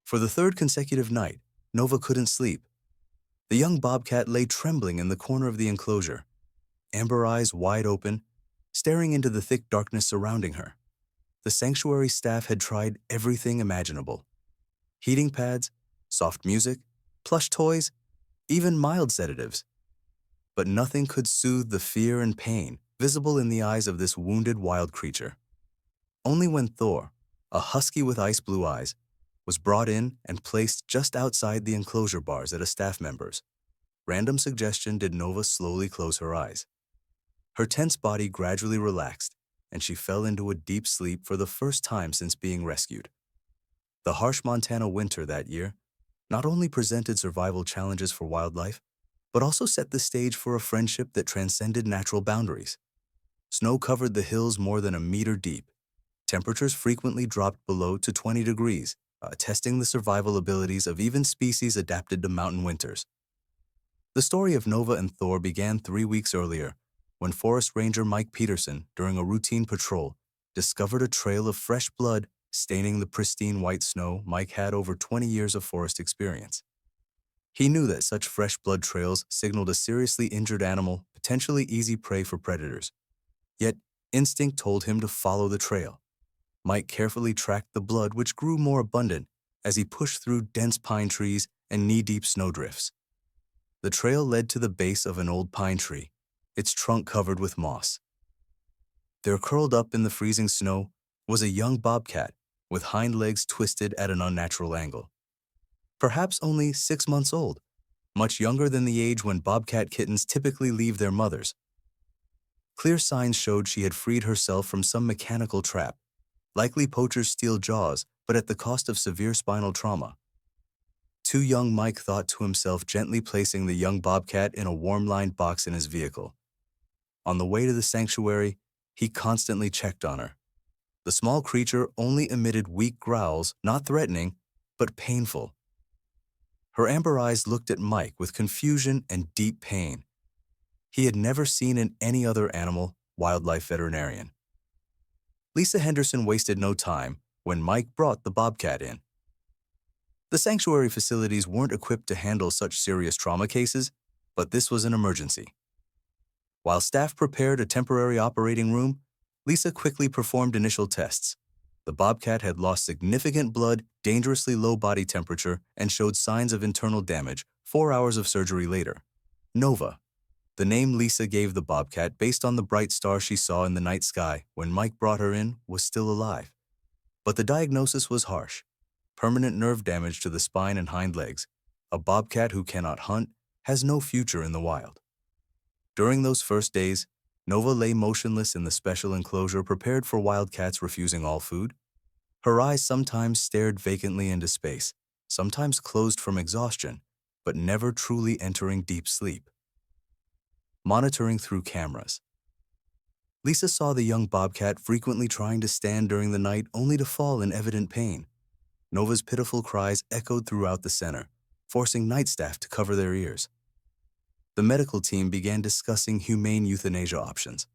For the third consecutive night, Nova couldn't sleep. The young bobcat lay trembling in the corner of the enclosure, amber eyes wide open, staring into the thick darkness surrounding her. The sanctuary staff had tried everything imaginable. Heating pads, soft music, plush toys, even mild sedatives. But nothing could soothe the fear and pain visible in the eyes of this wounded wild creature. Only when Thor, a husky with ice blue eyes, was brought in and placed just outside the enclosure bars at a staff member's random suggestion did Nova slowly close her eyes. Her tense body gradually relaxed, and she fell into a deep sleep for the first time since being rescued. The harsh Montana winter that year not only presented survival challenges for wildlife, but also set the stage for a friendship that transcended natural boundaries. Snow covered the hills more than a meter deep. Temperatures frequently dropped below to 20 degrees, testing the survival abilities of even species adapted to mountain winters. The story of Nova and Thor began 3 weeks earlier, when Forest Ranger Mike Peterson, during a routine patrol, discovered a trail of fresh blood staining the pristine white snow Mike had over 20 years of forest experience. He knew that such fresh blood trails signaled a seriously injured animal, potentially easy prey for predators. Yet, instinct told him to follow the trail. Mike carefully tracked the blood, which grew more abundant as he pushed through dense pine trees and knee-deep snowdrifts. The trail led to the base of an old pine tree, its trunk covered with moss. There, curled up in the freezing snow, was a young bobcat with hind legs twisted at an unnatural angle. Perhaps only 6 months old, much younger than the age when bobcat kittens typically leave their mothers. Clear signs showed she had freed herself from some mechanical trap, likely poacher's steel jaws, but at the cost of severe spinal trauma. Too young Mike thought to himself, gently placing the young bobcat in a warm-lined box in his vehicle. On the way to the sanctuary, he constantly checked on her. The small creature only emitted weak growls, not threatening, but painful. Her amber eyes looked at Mike with confusion and deep pain. He had never seen in any other animal wildlife veterinarian. Lisa Henderson wasted no time when Mike brought the bobcat in. The sanctuary facilities weren't equipped to handle such serious trauma cases, but this was an emergency. While staff prepared a temporary operating room, Lisa quickly performed initial tests. The bobcat had lost significant blood, dangerously low body temperature, and showed signs of internal damage 4 hours of surgery later. Nova, the name Lisa gave the bobcat based on the bright star she saw in the night sky when Mike brought her in, was still alive. But the diagnosis was harsh. Permanent nerve damage to the spine and hind legs. A bobcat who cannot hunt has no future in the wild. During those first days, Nova lay motionless in the special enclosure prepared for wildcats refusing all food. Her eyes sometimes stared vacantly into space, sometimes closed from exhaustion, but never truly entering deep sleep. Monitoring through cameras. Lisa saw the young bobcat frequently trying to stand during the night only to fall in evident pain. Nova's pitiful cries echoed throughout the center, forcing night staff to cover their ears. The medical team began discussing humane euthanasia options.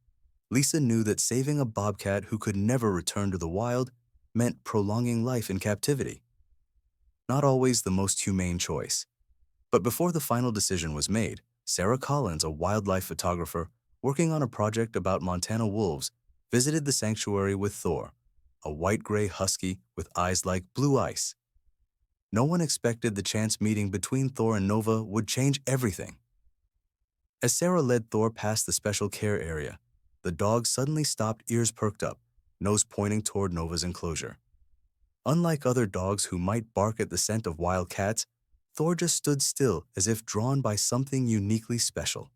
Lisa knew that saving a bobcat who could never return to the wild meant prolonging life in captivity. Not always the most humane choice. But before the final decision was made, Sarah Collins, a wildlife photographer working on a project about Montana wolves, visited the sanctuary with Thor, a white-gray husky with eyes like blue ice. No one expected the chance meeting between Thor and Nova would change everything. As Sarah led Thor past the special care area, the dog suddenly stopped, ears perked up, nose pointing toward Nova's enclosure. Unlike other dogs who might bark at the scent of wild cats, Thor just stood still as if drawn by something uniquely special.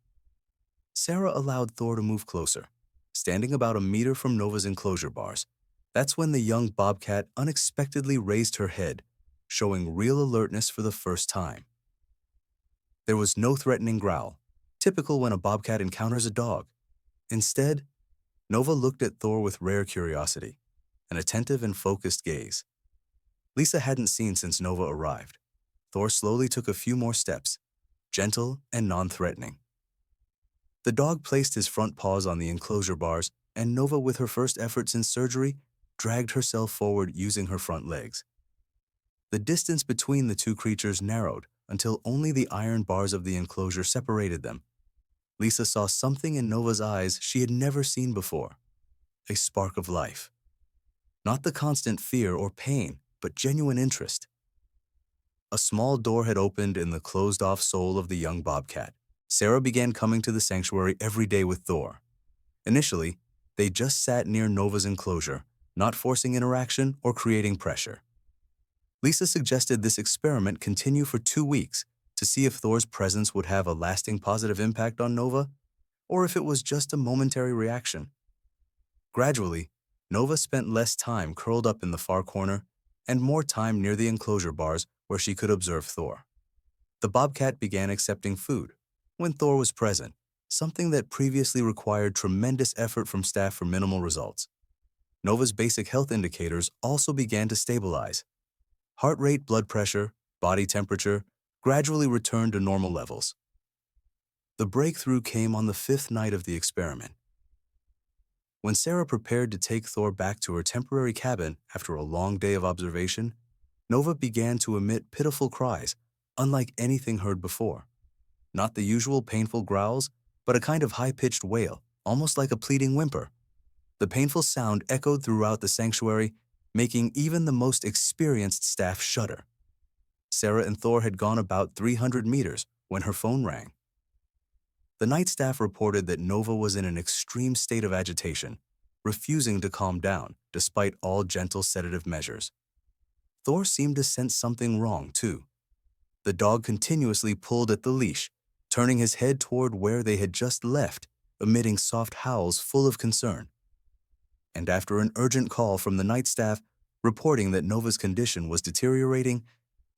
Sarah allowed Thor to move closer, standing about a meter from Nova's enclosure bars. That's when the young bobcat unexpectedly raised her head, showing real alertness for the first time. There was no threatening growl, typical when a bobcat encounters a dog. Instead, Nova looked at Thor with rare curiosity, an attentive and focused gaze. Lisa hadn't seen since Nova arrived. Thor slowly took a few more steps, gentle and non-threatening. The dog placed his front paws on the enclosure bars, and Nova, with her first effort since surgery, dragged herself forward using her front legs. The distance between the two creatures narrowed until only the iron bars of the enclosure separated them. Lisa saw something in Nova's eyes she had never seen before, a spark of life. Not the constant fear or pain, but genuine interest. A small door had opened in the closed-off soul of the young bobcat. Sarah began coming to the sanctuary every day with Thor. Initially, they just sat near Nova's enclosure, not forcing interaction or creating pressure. Lisa suggested this experiment continue for 2 weeks to see if Thor's presence would have a lasting positive impact on Nova, or if it was just a momentary reaction. Gradually, Nova spent less time curled up in the far corner and more time near the enclosure bars where she could observe Thor. The bobcat began accepting food when Thor was present, something that previously required tremendous effort from staff for minimal results. Nova's basic health indicators also began to stabilize. Heart rate, blood pressure, body temperature gradually returned to normal levels. The breakthrough came on the 5th night of the experiment. When Sarah prepared to take Thor back to her temporary cabin after a long day of observation, Nova began to emit pitiful cries, unlike anything heard before. Not the usual painful growls, but a kind of high-pitched wail, almost like a pleading whimper. The painful sound echoed throughout the sanctuary, making even the most experienced staff shudder. Sarah and Thor had gone about 300 meters when her phone rang. The night staff reported that Nova was in an extreme state of agitation, refusing to calm down despite all gentle sedative measures. Thor seemed to sense something wrong, too. The dog continuously pulled at the leash, turning his head toward where they had just left, emitting soft howls full of concern. And after an urgent call from the night staff reporting that Nova's condition was deteriorating,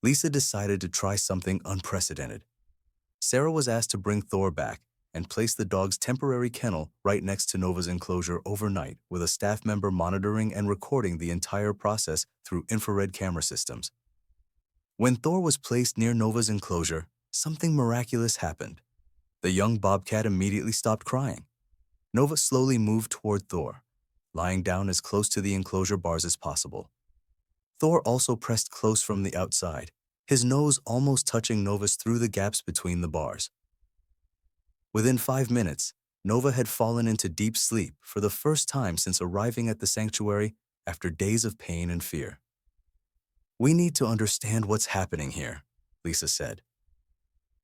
Lisa decided to try something unprecedented. Sarah was asked to bring Thor back and place the dog's temporary kennel right next to Nova's enclosure overnight, with a staff member monitoring and recording the entire process through infrared camera systems. When Thor was placed near Nova's enclosure, something miraculous happened. The young bobcat immediately stopped crying. Nova slowly moved toward Thor, lying down as close to the enclosure bars as possible. Thor also pressed close from the outside, his nose almost touching Nova's through the gaps between the bars. Within 5 minutes, Nova had fallen into deep sleep for the first time since arriving at the sanctuary after days of pain and fear. "We need to understand what's happening here," Lisa said.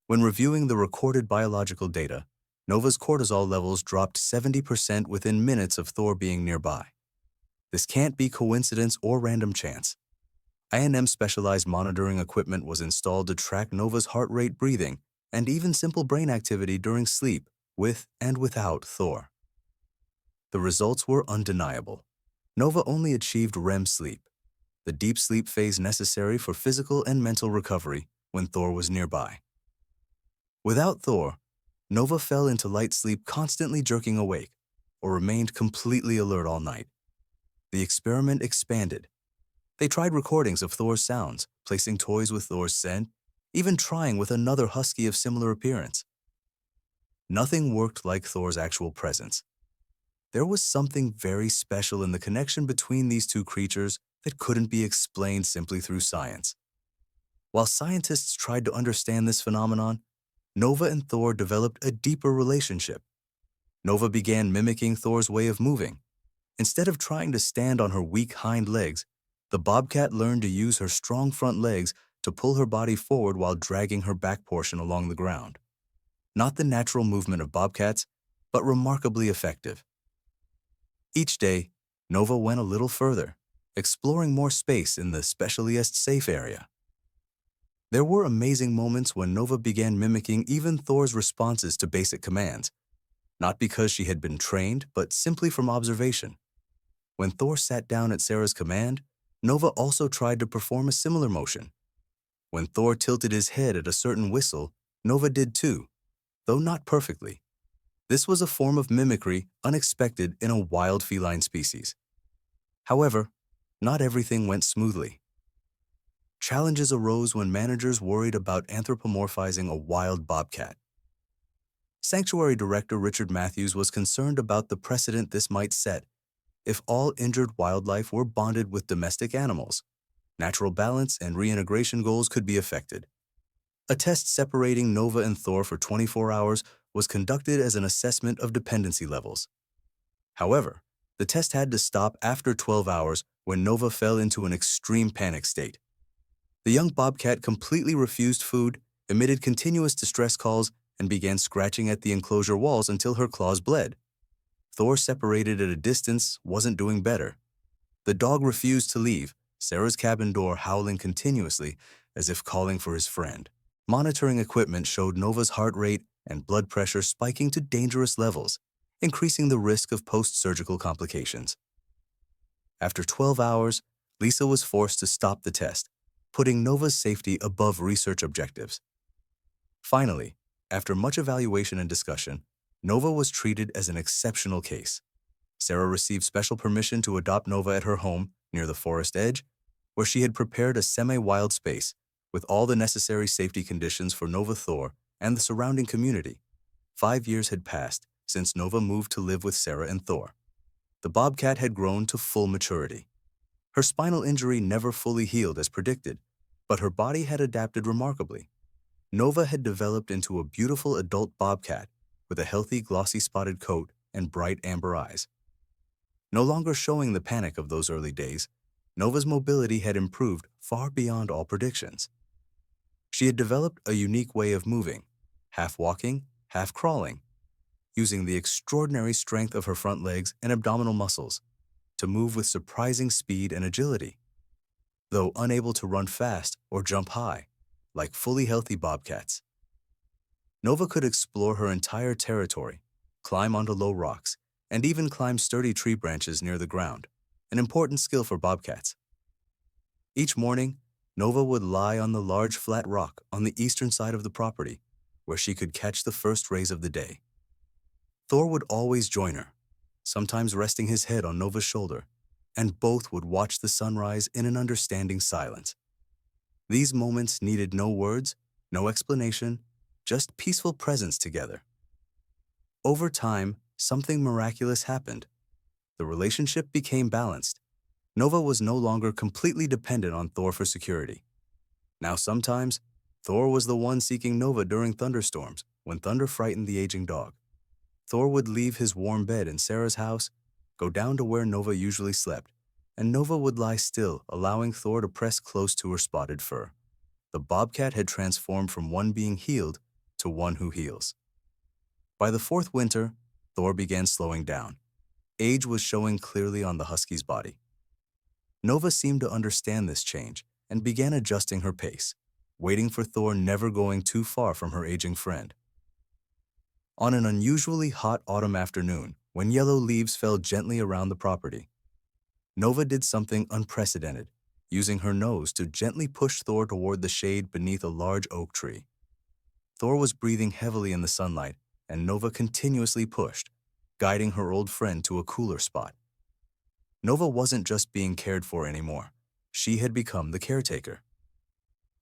When reviewing the recorded biological data, Nova's cortisol levels dropped 70% within minutes of Thor being nearby. This can't be coincidence or random chance. I&M specialized monitoring equipment was installed to track Nova's heart rate, breathing, and even simple brain activity during sleep, with and without Thor. The results were undeniable. Nova only achieved REM sleep, the deep sleep phase necessary for physical and mental recovery, when Thor was nearby. Without Thor, Nova fell into light sleep, constantly jerking awake, or remained completely alert all night. The experiment expanded. They tried recordings of Thor's sounds, placing toys with Thor's scent, even trying with another husky of similar appearance. Nothing worked like Thor's actual presence. There was something very special in the connection between these two creatures that couldn't be explained simply through science. While scientists tried to understand this phenomenon, Nova and Thor developed a deeper relationship. Nova began mimicking Thor's way of moving. Instead of trying to stand on her weak hind legs, the bobcat learned to use her strong front legs to pull her body forward while dragging her back portion along the ground. Not the natural movement of bobcats, but remarkably effective. Each day, Nova went a little further, exploring more space in the specialist safe area. There were amazing moments when Nova began mimicking even Thor's responses to basic commands, not because she had been trained, but simply from observation. When Thor sat down at Sarah's command, Nova also tried to perform a similar motion. When Thor tilted his head at a certain whistle, Nova did too, though not perfectly. This was a form of mimicry unexpected in a wild feline species. However, not everything went smoothly. Challenges arose when managers worried about anthropomorphizing a wild bobcat. Sanctuary Director Richard Matthews was concerned about the precedent this might set if all injured wildlife were bonded with domestic animals. Natural balance and reintegration goals could be affected. A test separating Nova and Thor for 24 hours was conducted as an assessment of dependency levels. However, the test had to stop after 12 hours when Nova fell into an extreme panic state. The young bobcat completely refused food, emitted continuous distress calls, and began scratching at the enclosure walls until her claws bled. Thor, separated at a distance, wasn't doing better. The dog refused to leave, Sarah's cabin door howling continuously as if calling for his friend. Monitoring equipment showed Nova's heart rate and blood pressure spiking to dangerous levels, increasing the risk of post-surgical complications. After 12 hours, Lisa was forced to stop the test, putting Nova's safety above research objectives. Finally, after much evaluation and discussion, Nova was treated as an exceptional case. Sarah received special permission to adopt Nova at her home near the forest edge, where she had prepared a semi-wild space with all the necessary safety conditions for Nova, Thor, and the surrounding community. 5 years had passed since Nova moved to live with Sarah and Thor. The bobcat had grown to full maturity. Her spinal injury never fully healed as predicted, but her body had adapted remarkably. Nova had developed into a beautiful adult bobcat with a healthy glossy spotted coat and bright amber eyes. No longer showing the panic of those early days, Nova's mobility had improved far beyond all predictions. She had developed a unique way of moving, half walking, half crawling, using the extraordinary strength of her front legs and abdominal muscles to move with surprising speed and agility. Though unable to run fast or jump high, like fully healthy bobcats, Nova could explore her entire territory, climb onto low rocks, and even climb sturdy tree branches near the ground, an important skill for bobcats. Each morning, Nova would lie on the large flat rock on the eastern side of the property, where she could catch the first rays of the day. Thor would always join her, sometimes resting his head on Nova's shoulder, and both would watch the sunrise in an understanding silence. These moments needed no words, no explanation, just peaceful presence together. Over time, something miraculous happened. The relationship became balanced. Nova was no longer completely dependent on Thor for security. Now sometimes, Thor was the one seeking Nova during thunderstorms when thunder frightened the aging dog. Thor would leave his warm bed in Sarah's house, go down to where Nova usually slept, and Nova would lie still, allowing Thor to press close to her spotted fur. The bobcat had transformed from one being healed to one who heals. By the fourth winter, Thor began slowing down. Age was showing clearly on the husky's body. Nova seemed to understand this change and began adjusting her pace, waiting for Thor, never going too far from her aging friend. On an unusually hot autumn afternoon, when yellow leaves fell gently around the property, Nova did something unprecedented, using her nose to gently push Thor toward the shade beneath a large oak tree. Thor was breathing heavily in the sunlight, and Nova continuously pushed, guiding her old friend to a cooler spot. Nova wasn't just being cared for anymore. She had become the caretaker.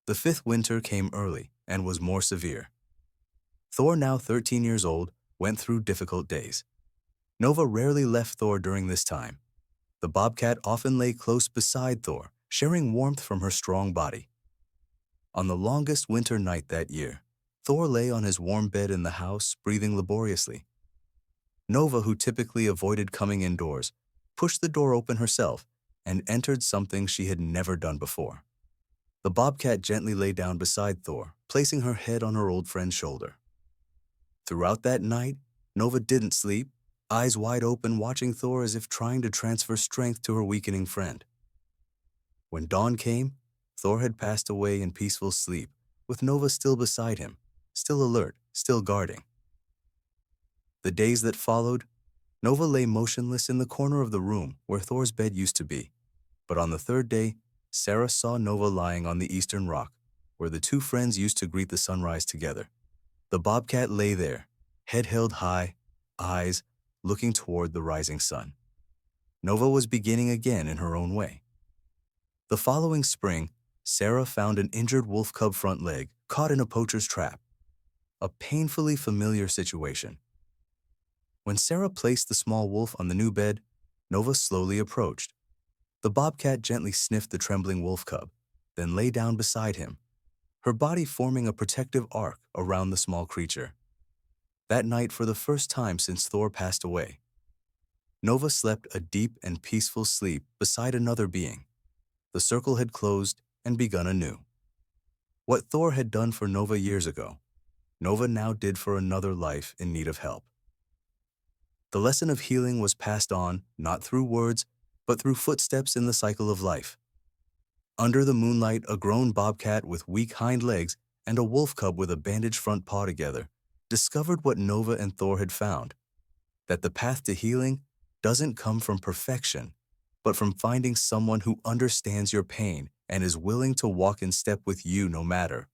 The fifth winter came early and was more severe. Thor, now 13 years old, went through difficult days. Nova rarely left Thor during this time. The bobcat often lay close beside Thor, sharing warmth from her strong body. On the longest winter night that year, Thor lay on his warm bed in the house, breathing laboriously. Nova, who typically avoided coming indoors, pushed the door open herself and entered something she had never done before. The bobcat gently lay down beside Thor, placing her head on her old friend's shoulder. Throughout that night, Nova didn't sleep, eyes wide open, watching Thor as if trying to transfer strength to her weakening friend. When dawn came, Thor had passed away in peaceful sleep, with Nova still beside him, still alert, still guarding. The days that followed, Nova lay motionless in the corner of the room where Thor's bed used to be. But on the third day, Sarah saw Nova lying on the eastern rock, where the two friends used to greet the sunrise together. The bobcat lay there, head held high, eyes looking toward the rising sun. Nova was beginning again in her own way. The following spring, Sarah found an injured wolf cub front leg caught in a poacher's trap. A painfully familiar situation. When Sarah placed the small wolf on the new bed, Nova slowly approached. The bobcat gently sniffed the trembling wolf cub, then lay down beside him, her body forming a protective arc around the small creature. That night, for the first time since Thor passed away, Nova slept a deep and peaceful sleep beside another being. The circle had closed and begun anew. What Thor had done for Nova years ago, Nova now did for another life in need of help. The lesson of healing was passed on not through words, but through footsteps in the cycle of life. Under the moonlight, a grown bobcat with weak hind legs and a wolf cub with a bandaged front paw together discovered what Nova and Thor had found, that the path to healing doesn't come from perfection, but from finding someone who understands your pain and is willing to walk in step with you no matter